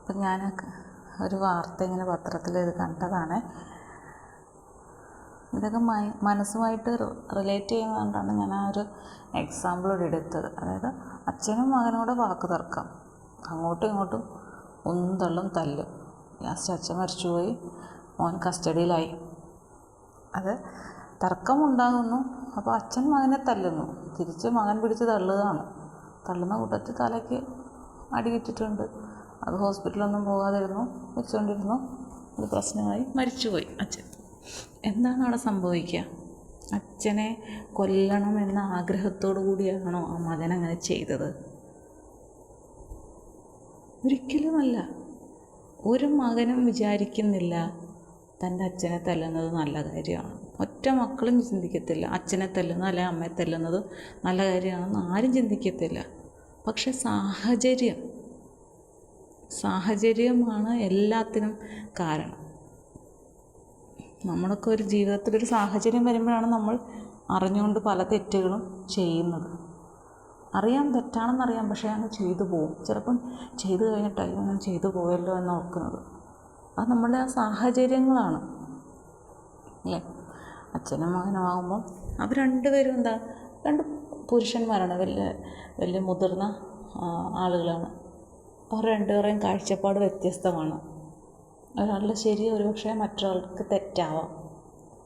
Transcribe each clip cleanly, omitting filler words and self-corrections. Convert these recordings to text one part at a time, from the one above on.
അപ്പം ഞാൻ ഒരു വാർത്ത ഇങ്ങനെ പത്രത്തിൽ ഇത് കണ്ടതാണ്. ഇതൊക്കെ മനസ്സുമായിട്ട് റിലേറ്റ് ചെയ്യുന്നതുകൊണ്ടാണ് ഞാൻ ആ ഒരു എക്സാമ്പിൾ ഇവിടെ എടുത്തത്. അതായത് അച്ഛനും മകനോട് വാക്ക് തർക്കം, അങ്ങോട്ടും ഇങ്ങോട്ടും ഉന്തള്ളും തല്ലും. ലാസ്റ്റ് അച്ഛൻ മരിച്ചുപോയി, മോൻ കസ്റ്റഡിയിലായി. അത് തർക്കമുണ്ടാകുന്നു. അപ്പോൾ അച്ഛൻ മകനെ തല്ലുന്നു, തിരിച്ച് മകൻ പിടിച്ച് തള്ളുകയാണ്. തള്ളുന്ന കൂട്ടത്തിൽ തലയ്ക്ക് അടി കിട്ടിയിട്ടുണ്ട്. അത് ഹോസ്പിറ്റലൊന്നും പോകാതിരുന്നു, വെച്ചുകൊണ്ടിരുന്നു. അത് പ്രശ്നമായി, മരിച്ചുപോയി അച്ഛൻ. എന്താണ് അവിടെ സംഭവിക്കുക? അച്ഛനെ കൊല്ലണം എന്ന ആഗ്രഹത്തോടു കൂടിയാണോ ആ മകൻ അങ്ങനെ ചെയ്തത്? ഒരിക്കലുമല്ല. ഒരു മകനും വിചാരിക്കുന്നില്ല തൻ്റെ അച്ഛനെ തല്ലുന്നത് നല്ല കാര്യമാണ്. ഒറ്റ മക്കളും ചിന്തിക്കത്തില്ല അച്ഛനെ തല്ലുന്നത് അല്ലെങ്കിൽ അമ്മയെ തല്ലുന്നത് നല്ല കാര്യമാണെന്ന് ആരും ചിന്തിക്കത്തില്ല. പക്ഷെ സാഹചര്യമാണ് എല്ലാത്തിനും കാരണം. നമ്മളൊക്കെ ഒരു ജീവിതത്തിലൊരു സാഹചര്യം വരുമ്പോഴാണ് നമ്മൾ അറിഞ്ഞുകൊണ്ട് പല തെറ്റുകളും ചെയ്യുന്നത്. അറിയാം, തെറ്റാണെന്നറിയാം, പക്ഷേ അങ്ങ് ചെയ്തു പോകും. ചിലപ്പം ചെയ്തു കഴിഞ്ഞിട്ടായിരിക്കും ഞാൻ ചെയ്തു പോയല്ലോ എന്ന് ഓർക്കുന്നത്. അത് നമ്മളുടെ ആ സാഹചര്യങ്ങളാണ് അല്ലേ. അച്ഛനും മകനുമാകുമ്പം അവർ രണ്ടുപേരും രണ്ട് പുരുഷന്മാരാണ്, വലിയ മുതിർന്ന ആളുകളാണ്. അവർ രണ്ടുപേരെയും കാഴ്ചപ്പാട് വ്യത്യസ്തമാണ്. ഒരാളുടെ ശരി ഒരുപക്ഷെ മറ്റൊരാൾക്ക് തെറ്റാവാം.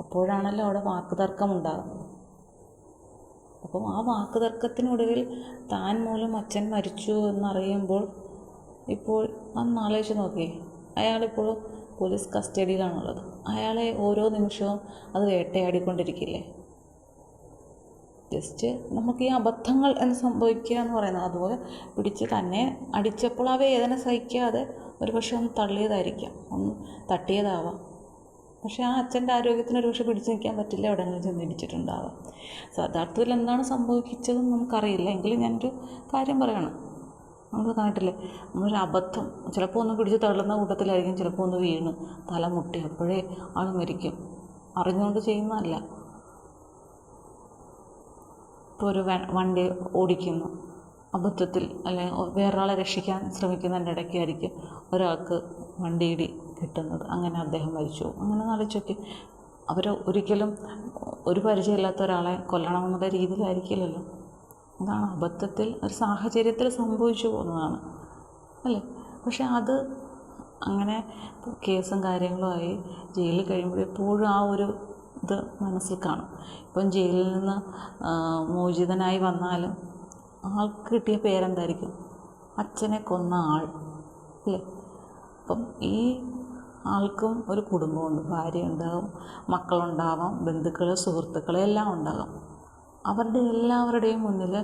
അപ്പോഴാണല്ലോ അവിടെ വാക്കുതർക്കം ഉണ്ടാകുന്നത്. അപ്പം ആ വാക്കുതർക്കത്തിനൊടുവിൽ താൻ മൂലം അച്ഛൻ മരിച്ചു എന്നറിയുമ്പോൾ ഇപ്പോൾ അന്നാലോചിച്ച് നോക്കി, അയാളിപ്പോൾ പോലീസ് കസ്റ്റഡിയിലാണുള്ളത്. അയാളെ ഓരോ നിമിഷവും അത് വേട്ടയാടിക്കൊണ്ടിരിക്കില്ലേ? ജസ്റ്റ് നമുക്ക് ഈ അബദ്ധങ്ങൾ എന്ന് സംഭവിക്കുക എന്ന് പറയുന്നത്, അതുപോലെ പിടിച്ച് തന്നെ അടിച്ചപ്പോൾ ആ വേദന സഹിക്കാതെ ഒരു പക്ഷെ ഒന്ന് തള്ളിയതായിരിക്കാം, ഒന്ന് തട്ടിയതാവാം. പക്ഷേ ആ അച്ഛൻ്റെ ആരോഗ്യത്തിന് ഒരു പക്ഷെ പിടിച്ചു നിൽക്കാൻ പറ്റില്ല, എവിടെയെങ്കിലും ചെന്ന് ഇടിച്ചിട്ടുണ്ടാവാം. യഥാർത്ഥത്തിൽ എന്താണ് സംഭവിച്ചതെന്ന് നമുക്കറിയില്ല. എങ്കിലും ഞാനൊരു കാര്യം പറയണം. നമ്മൾ കണ്ടിട്ടില്ലേ, നമ്മളൊരു അബദ്ധം ചിലപ്പോൾ ഒന്ന് പിടിച്ച് തള്ളുന്ന കൂട്ടത്തിലായിരിക്കും, ചിലപ്പോൾ ഒന്ന് വീണ് തല മുട്ടി, അപ്പോഴേ ആൾ മരിക്കും. അറിഞ്ഞുകൊണ്ട് ചെയ്യുന്നതല്ല. ഇപ്പോൾ ഒരു വണ്ടി ഓടിക്കുന്നു, അബദ്ധത്തിൽ അല്ലെങ്കിൽ വേറൊരാളെ രക്ഷിക്കാൻ ശ്രമിക്കുന്നതിൻ്റെ ഇടയ്ക്കായിരിക്കും ഒരാൾക്ക് വണ്ടിയിടി കിട്ടുന്നത്, അങ്ങനെ അദ്ദേഹം മരിച്ചു. അങ്ങനെ ആലോചിച്ചൊക്കെ അവർ ഒരിക്കലും ഒരു പരിചയമില്ലാത്ത ഒരാളെ കൊല്ലണമെന്നുള്ള രീതിയിലായിരിക്കില്ലല്ലോ. അതാണ് അബദ്ധത്തിൽ ഒരു സാഹചര്യത്തിൽ സംഭവിച്ചു പോകുന്നതാണ് അല്ലേ. പക്ഷെ അത് അങ്ങനെ കേസും കാര്യങ്ങളുമായി ജയിലിൽ കഴിയുമ്പോൾ എപ്പോഴും ആ ഒരു ഇത് മനസ്സിൽ കാണും. ഇപ്പം ജയിലിൽ നിന്ന് മോചിതനായി വന്നാലും ആൾക്ക് കിട്ടിയ പേരെന്തായിരിക്കും? അച്ഛനെ കൊന്ന ആൾ അല്ലേ. അപ്പം ഈ ആൾക്കും ഒരു കുടുംബമുണ്ട്, ഭാര്യ ഉണ്ടാകും, മക്കളുണ്ടാവാം, ബന്ധുക്കൾ, സുഹൃത്തുക്കൾ എല്ലാം ഉണ്ടാകാം. അവരുടെ എല്ലാവരുടെയും മുന്നിൽ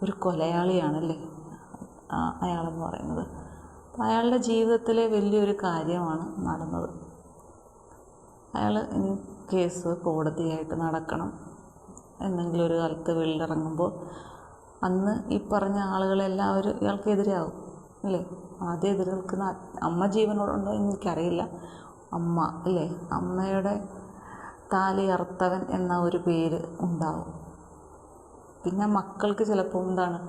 ഒരു കൊലയാളിയാണല്ലേ അയാളെന്ന് പറയുന്നത്. അപ്പം അയാളുടെ ജീവിതത്തിലെ വലിയൊരു കാര്യമാണ് നടന്നത്. അയാൾ ഇനി കേസ് കോടതിയായിട്ട് നടക്കണം. എന്തെങ്കിലും ഒരു കാലത്ത് വെളിയിലിറങ്ങുമ്പോൾ അന്ന് ഈ പറഞ്ഞ ആളുകളെല്ലാവരും ഇയാൾക്കെതിരാകും അല്ലേ. ആദ്യം എതിര് നിൽക്കുന്ന അമ്മ ജീവനോടുണ്ടോ എന്ന് എനിക്കറിയില്ല. അമ്മ അല്ലേ, അമ്മയുടെ താലി അറുത്തവൻ എന്ന ഒരു പേര് ഉണ്ടാവും. പിന്നെ മക്കൾക്ക് ചിലപ്പോൾ എന്താണ്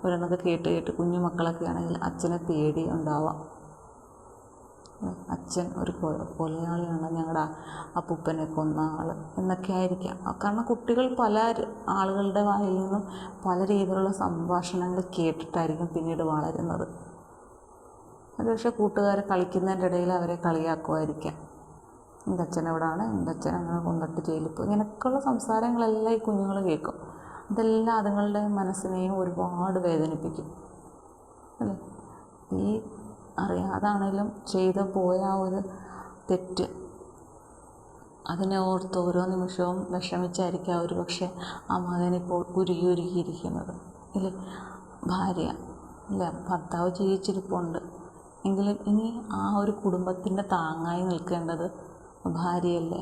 ഓരോന്നൊക്കെ കേട്ട് കുഞ്ഞു മക്കളൊക്കെ ആണെങ്കിൽ അച്ഛനെ പേടി ഉണ്ടാവാം. അച്ഛൻ ഒരു കൊലയാളിയാണ്, ഞങ്ങളുടെ അപ്പൂപ്പനെ കൊന്ന ആൾ എന്നൊക്കെ ആയിരിക്കാം. കാരണം കുട്ടികൾ പല ആളുകളുടെ വായിൽ നിന്നും പല രീതിയിലുള്ള സംഭാഷണങ്ങൾ കേട്ടിട്ടായിരിക്കും പിന്നീട് വളരുന്നത്. ഒരു പക്ഷേ കൂട്ടുകാരെ കളിക്കുന്നതിൻ്റെ ഇടയിൽ അവരെ കളിയാക്കുമായിരിക്കാം. എൻ്റെ അച്ഛൻ എവിടെയാണ്, എൻ്റെ അച്ഛൻ അങ്ങനെ കൊന്നിട്ട് ജയിലിൽ പോയി, ഇങ്ങനെയൊക്കെയുള്ള സംസാരങ്ങളെല്ലാം ഈ കുഞ്ഞുങ്ങൾ കേൾക്കും. ഇതെല്ലാം അതുങ്ങളുടെ മനസ്സിനെയും ഒരുപാട് വേദനിപ്പിക്കും അല്ലേ. ഈ അറിയാതാണെങ്കിലും ചെയ്തു പോയ ആ ഒരു തെറ്റ്, അതിനെ ഓർത്ത് ഓരോ നിമിഷവും വിഷമിച്ചായിരിക്കാം ഒരു പക്ഷേ ആ മകനിപ്പോൾ ഉരുകിയിരിക്കുന്നത് ഇല്ലേ. ഭാര്യ ഇല്ല, ഭർത്താവ് ജീവിച്ചിരിപ്പുണ്ട് എങ്കിലും ഇനി ആ ഒരു കുടുംബത്തിൻ്റെ താങ്ങായി നിൽക്കേണ്ടത് ഭാര്യയല്ലേ.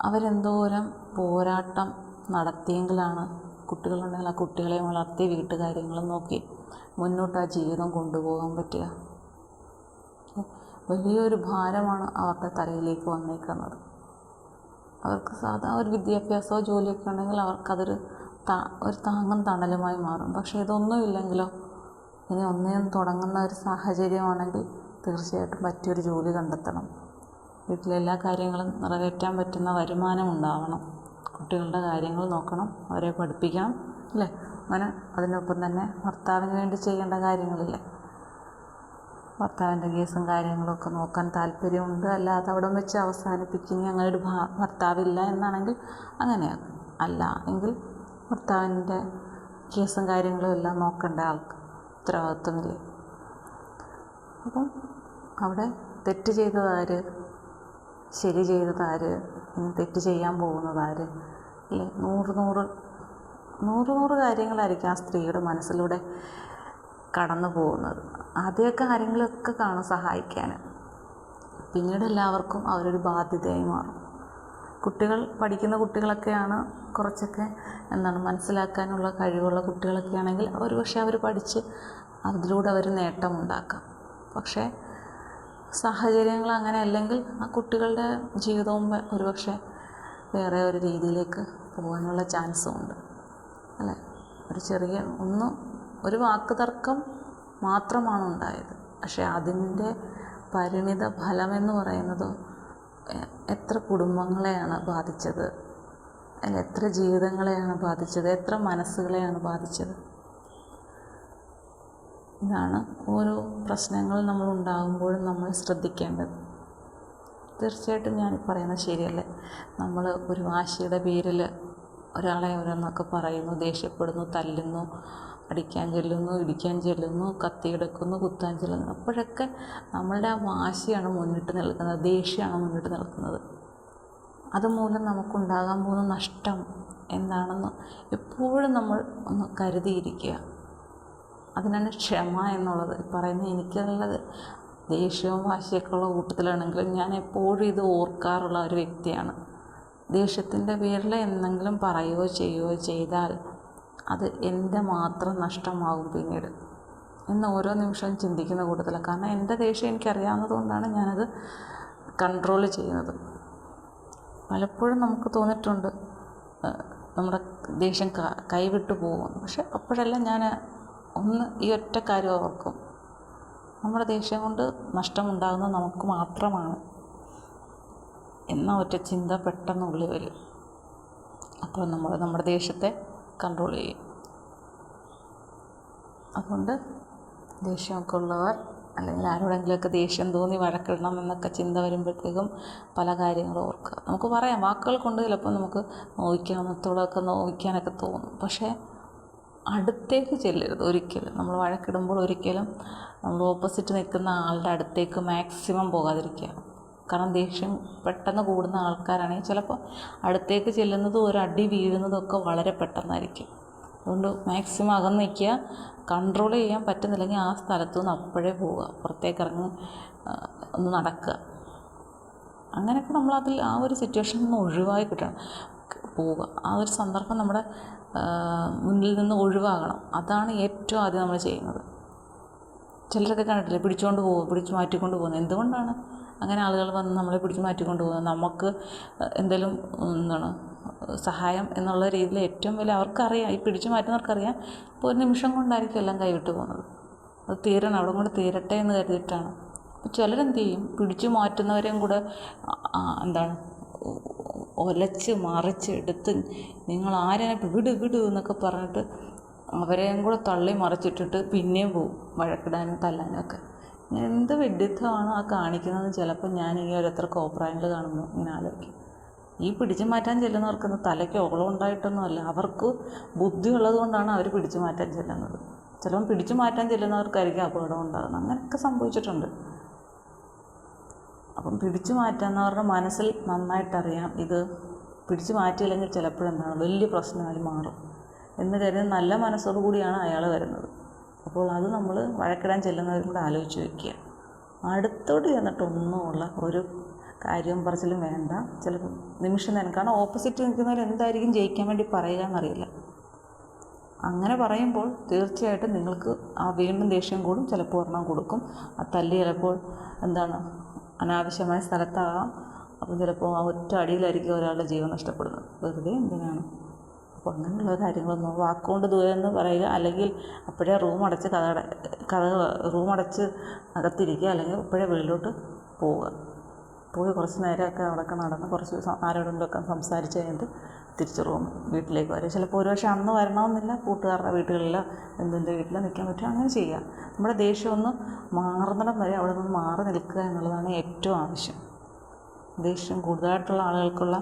അവരെന്തോരം പോരാട്ടം നടത്തിയെങ്കിലാണ് കുട്ടികളുണ്ടെങ്കിൽ ആ കുട്ടികളെ വളർത്തി വീട്ടുകാര്യങ്ങളും നോക്കി മുന്നോട്ട് ആ ജീവിതം കൊണ്ടുപോകാൻ പറ്റുക. വലിയൊരു ഭാരമാണ് അവരുടെ തലയിലേക്ക് വന്നേക്കുന്നത്. അവർക്ക് സാധാ ഒരു വിദ്യാഭ്യാസമോ ജോലിയൊക്കെ ഉണ്ടെങ്കിൽ അവർക്കതൊരു ഒരു താങ്ങും തണലുമായി മാറും. പക്ഷേ ഇതൊന്നും ഇല്ലെങ്കിലോ ഇനി ഒന്നേന്ന് തുടങ്ങുന്ന ഒരു സാഹചര്യമാണെങ്കിൽ തീർച്ചയായിട്ടും പറ്റിയൊരു ജോലി കണ്ടെത്തണം. വീട്ടിലെല്ലാ കാര്യങ്ങളും നിറവേറ്റാൻ പറ്റുന്ന വരുമാനം ഉണ്ടാവണം. കുട്ടികളുടെ കാര്യങ്ങൾ നോക്കണം, അവരെ പഠിപ്പിക്കണം, അല്ലേ? അങ്ങനെ അതിനൊപ്പം തന്നെ ഭർത്താവിന് വേണ്ടി ചെയ്യേണ്ട കാര്യങ്ങളില്ലേ, ഭർത്താവിൻ്റെ കേസും കാര്യങ്ങളൊക്കെ നോക്കാൻ താല്പര്യമുണ്ട്. അല്ലാതെ അവിടെ വെച്ച് അവസാനിപ്പിക്കുന്ന അങ്ങനെ ഒരു ഭർത്താവില്ല എന്നാണെങ്കിൽ അങ്ങനെയാക്കും. അല്ല എങ്കിൽ ഭർത്താവിൻ്റെ കേസും കാര്യങ്ങളും എല്ലാം നോക്കേണ്ട ആൾക്ക് ഉത്തരവാദിത്വമില്ലേ. അപ്പം അവിടെ തെറ്റ് ചെയ്തതാര്, ശരി ചെയ്തതാര്, ഇനി തെറ്റ് ചെയ്യാൻ പോകുന്നതാര്, അല്ലേ? നൂറ് കാര്യങ്ങളായിരിക്കും ആ സ്ത്രീയുടെ മനസ്സിലൂടെ കടന്നു പോകുന്നത്. ആദ്യമൊക്കെ ആരെങ്കിലുമൊക്കെ കാണും സഹായിക്കാൻ, പിന്നീട് എല്ലാവർക്കും അവരൊരു ബാധ്യതയായി മാറും. പഠിക്കുന്ന കുട്ടികളൊക്കെയാണ് കുറച്ചൊക്കെ മനസ്സിലാക്കാനുള്ള കഴിവുള്ള കുട്ടികളൊക്കെ ആണെങ്കിൽ ഒരുപക്ഷെ അവർ പഠിച്ച് അതിലൂടെ അവർ നേട്ടമുണ്ടാക്കാം. പക്ഷേ സാഹചര്യങ്ങൾ അങ്ങനെ അല്ലെങ്കിൽ ആ കുട്ടികളുടെ ജീവിതവും ഒരുപക്ഷെ വേറെ ഒരു രീതിയിലേക്ക് പോകാനുള്ള ചാൻസും ഉണ്ട്, അല്ലേ? ഒരു വാക്ക് തർക്കം മാത്രമാണ് ഉണ്ടായത്. പക്ഷേ അതിൻ്റെ പരിണിത ഫലമെന്ന് പറയുന്നത് എത്ര കുടുംബങ്ങളെയാണ് ബാധിച്ചത്, അല്ല എത്ര ജീവിതങ്ങളെയാണ് ബാധിച്ചത്, എത്ര മനസ്സുകളെയാണ് ബാധിച്ചത്. ഇതാണ് ഓരോ പ്രശ്നങ്ങൾ നമ്മൾ ഉണ്ടാകുമ്പോഴും നമ്മൾ ശ്രദ്ധിക്കേണ്ടത്. തീർച്ചയായിട്ടും ഞാൻ പറയുന്നത് ശരിയല്ലേ? നമ്മൾ ഒരു വാശിയുടെ പേരിൽ ഒരാളെ ഓരോന്നൊക്കെ പറയുന്നു, ദേഷ്യപ്പെടുന്നു, തല്ലുന്നു, അടിക്കാൻ ചെല്ലുന്നു, ഇടിക്കാൻ ചെല്ലുന്നു, കത്തിയെടുക്കുന്നു, കുത്താൻ ചെല്ലുന്നു. അപ്പോഴൊക്കെ നമ്മളുടെ ആ വാശിയാണ് മുന്നിട്ട് നിൽക്കുന്നത്, ദേഷ്യമാണ് മുന്നിട്ട് നിൽക്കുന്നത്. അതുമൂലം നമുക്കുണ്ടാകാൻ പോകുന്ന നഷ്ടം എന്താണെന്ന് എപ്പോഴും നമ്മൾ ഒന്ന് കരുതിയിരിക്കുക. അതിനാണ് ക്ഷമ എന്നുള്ളത് പറയുന്നത്. എനിക്കുള്ളത് ദേഷ്യവും വാശിയൊക്കെ ഉള്ള കൂട്ടത്തിലാണെങ്കിലും ഞാൻ എപ്പോഴും ഇത് ഓർക്കാറുള്ള ഒരു വ്യക്തിയാണ്. ദേഷ്യത്തിൻ്റെ പേരിൽ എന്തെങ്കിലും പറയുകയോ ചെയ്യുകയോ ചെയ്താൽ അത് എൻ്റെ മാത്രം നഷ്ടമാകും പിന്നീട് എന്ന് ഓരോ നിമിഷവും ചിന്തിക്കുന്ന കൂട്ടത്തിലാണ്. കാരണം എൻ്റെ ദേഷ്യം എനിക്കറിയാവുന്നത് കൊണ്ടാണ് ഞാനത് കൺട്രോൾ ചെയ്യുന്നത്. പലപ്പോഴും നമുക്ക് തോന്നിയിട്ടുണ്ട് നമ്മുടെ ദേഷ്യം കൈവിട്ടു പോകുമെന്ന്. പക്ഷെ അപ്പോഴെല്ലാം ഞാൻ ഈ ഒറ്റ കാര്യം ഓർക്കും, നമ്മുടെ ദേഷ്യം കൊണ്ട് നഷ്ടമുണ്ടാകുന്നത് നമുക്ക് മാത്രമാണ് എന്ന ഒറ്റ ചിന്ത പെട്ടെന്ന് ഉള്ളിൽ വരും. അപ്പോൾ നമ്മൾ നമ്മുടെ ദേഷ്യത്തെ കൺട്രോൾ ചെയ്യും. അതുകൊണ്ട് ദേഷ്യമൊക്കെ ഉള്ളവർ അല്ലെങ്കിൽ ആരോടെങ്കിലുമൊക്കെ ദേഷ്യം തോന്നി വഴക്കിടണം എന്നൊക്കെ ചിന്ത വരുമ്പോഴത്തേക്കും പല കാര്യങ്ങളും ഓർക്കുക. നമുക്ക് പറയാം, വാക്കുകൾ കൊണ്ട് ചിലപ്പോൾ നമുക്ക് നോവിക്കാനൊക്കെ തോന്നും. പക്ഷേ അടുത്തേക്ക് ചെല്ലരുത് ഒരിക്കലും. നമ്മൾ വഴക്കിടുമ്പോൾ ഒരിക്കലും നമ്മൾ ഓപ്പോസിറ്റ് നിൽക്കുന്ന ആളുടെ അടുത്തേക്ക് മാക്സിമം പോകാതിരിക്കുക. കാരണം ദേഷ്യം പെട്ടെന്ന് കൂടുന്ന ആൾക്കാരാണെങ്കിൽ ചിലപ്പോൾ അടുത്തേക്ക് ചെല്ലുന്നതും ഒരു അടി വീഴുന്നതും ഒക്കെ വളരെ പെട്ടെന്നായിരിക്കും. അതുകൊണ്ട് മാക്സിമം അകന്ന് നിൽക്കുക. കൺട്രോൾ ചെയ്യാൻ പറ്റുന്നില്ലെങ്കിൽ ആ സ്ഥലത്തു നിന്ന് അപ്പോഴേ പോവുക, പുറത്തേക്ക് ഇറങ്ങി ഒന്ന് നടക്കുക. അങ്ങനെയൊക്കെ നമ്മൾ ആ ഒരു സിറ്റുവേഷനിൽ നിന്ന് ഒഴിവായി കിട്ടണം, പോവുക. ആ ഒരു സന്ദർഭം നമ്മുടെ മുന്നിൽ നിന്ന് ഒഴിവാകണം. അതാണ് ഏറ്റവും ആദ്യം നമ്മൾ ചെയ്യുന്നത്. ചിലരൊക്കെ കണ്ടിട്ടില്ലേ, പിടിച്ചു മാറ്റിക്കൊണ്ട് പോകുന്നത്. എന്തുകൊണ്ടാണ് അങ്ങനെ ആളുകൾ വന്ന് നമ്മളെ പിടിച്ചു മാറ്റിക്കൊണ്ട് പോകുന്നത്? നമുക്ക് എന്തെങ്കിലും സഹായം എന്നുള്ള രീതിയിൽ ഏറ്റവും വലിയ അവർക്കറിയാം, ഈ പിടിച്ചു മാറ്റുന്നവർക്കറിയാം ഇപ്പോൾ ഒരു നിമിഷം കൊണ്ടായിരിക്കും എല്ലാം കൈവിട്ട് പോകുന്നത്. അത് തീരണം, അവിടെ കൊണ്ട് തീരട്ടെ എന്ന് കരുതിയിട്ടാണ്. അപ്പോൾ ചിലരെന്ത് ചെയ്യും, പിടിച്ചു മാറ്റുന്നവരെയും കൂടെ ഒലച്ച് മറിച്ച് എടുത്ത് നിങ്ങൾ ആരെന്നെ വിട് എന്നൊക്കെ പറഞ്ഞിട്ട് അവരെയും കൂടെ തള്ളി മറിച്ചിട്ടിട്ട് പിന്നെയും പോവും വഴക്കിടാനും തല്ലാനും ഒക്കെ. എന്ത് വിഡിത്തമാണ് ആ കാണിക്കുന്നതെന്ന് ചിലപ്പോൾ ഞാൻ ഈ ഓരോരുത്തർ കോപ്രായങ്ങൾ കാണുമ്പോൾ ഇങ്ങനെ ആലോചിക്കും. ഈ പിടിച്ചു മാറ്റാൻ ചെല്ലുന്നവർക്കൊന്നും തലയ്ക്ക് ഓളം ഉണ്ടായിട്ടൊന്നുമല്ല, അവർക്ക് ബുദ്ധി ഉള്ളത് കൊണ്ടാണ് അവർ പിടിച്ചു മാറ്റാൻ ചെല്ലുന്നത്. ചിലപ്പം പിടിച്ചു മാറ്റാൻ ചെല്ലുന്നവർക്കായിരിക്കും അപകടം ഉണ്ടാകുന്നത്. അങ്ങനെയൊക്കെ സംഭവിച്ചിട്ടുണ്ട്. അപ്പം പിടിച്ചു മാറ്റുന്നവരുടെ മനസ്സിൽ നന്നായിട്ടറിയാം ഇത് പിടിച്ചു മാറ്റിയില്ലെങ്കിൽ ചിലപ്പോഴെന്താണ് വലിയ പ്രശ്നമായി മാറും എന്ന് കരുതി നല്ല മനസ്സോടു കൂടിയാണ് അയാൾ വരുന്നത്. അപ്പോൾ അത് നമ്മൾ വഴക്കിടാൻ ചെല്ലുന്നവരും കൂടെ ആലോചിച്ച് വയ്ക്കുക. അടുത്തോട്ട് ചെന്നിട്ടൊന്നുമുള്ള ഒരു കാര്യവും പറച്ചിലും വേണ്ട. ചിലപ്പോൾ നിമിഷം നേരം, കാരണം ഓപ്പോസിറ്റ് നിൽക്കുന്നവർ എന്തായിരിക്കും ജയിക്കാൻ വേണ്ടി പറയുക എന്നറിയില്ല. അങ്ങനെ പറയുമ്പോൾ തീർച്ചയായിട്ടും നിങ്ങൾക്ക് ആ വീണ്ടും ദേഷ്യം കൂടും, ചിലപ്പോൾ ഒരെണ്ണം കൊടുക്കും. ആ തല്ല് ചിലപ്പോൾ അനാവശ്യമായ സ്ഥലത്താകാം. അപ്പം ചിലപ്പോൾ ആ ഒറ്റ അടിയിലായിരിക്കും ഒരാളുടെ ജീവൻ നഷ്ടപ്പെടുന്നത്. വെറുതെ എന്തിനാണ്? അപ്പോൾ അങ്ങനെയുള്ള കാര്യങ്ങളൊന്നും വാക്കുകൊണ്ട് ദൂരെ എന്ന് പറയുക, അല്ലെങ്കിൽ അപ്പോഴേ റൂമടച്ച് റൂമടച്ച് അകത്തിരിക്കുക, അല്ലെങ്കിൽ അപ്പോഴേ വെളിയിലോട്ട് പോയി കുറച്ച് നേരമൊക്കെ അവിടെയൊക്കെ നടന്ന് കുറച്ച് ആരോടെങ്കിലുമൊക്കെ സംസാരിച്ച് കഴിഞ്ഞിട്ട് തിരിച്ച് വീട്ടിലേക്ക് വരിക. ചിലപ്പോൾ ഒരുപക്ഷെ അന്ന് വരണമെന്നില്ല, കൂട്ടുകാരുടെ വീട്ടുകളിലോ എന്തിൻ്റെ വീട്ടിലോ നിൽക്കാൻ പറ്റും, അങ്ങനെ ചെയ്യുക. നമ്മുടെ ദേഷ്യം ഒന്ന് മാറുന്നിടം വരെ അവിടെ നിന്ന് മാറി നിൽക്കുക എന്നുള്ളതാണ് ഏറ്റവും ആവശ്യം. ദേഷ്യം കൂടുതലായിട്ടുള്ള ആളുകൾക്കുള്ള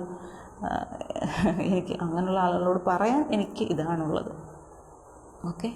എനിക്ക് അങ്ങനെയുള്ള ആളുകളോട് പറയാൻ എനിക്ക് ഇതാണുള്ളത്. ഓക്കെ.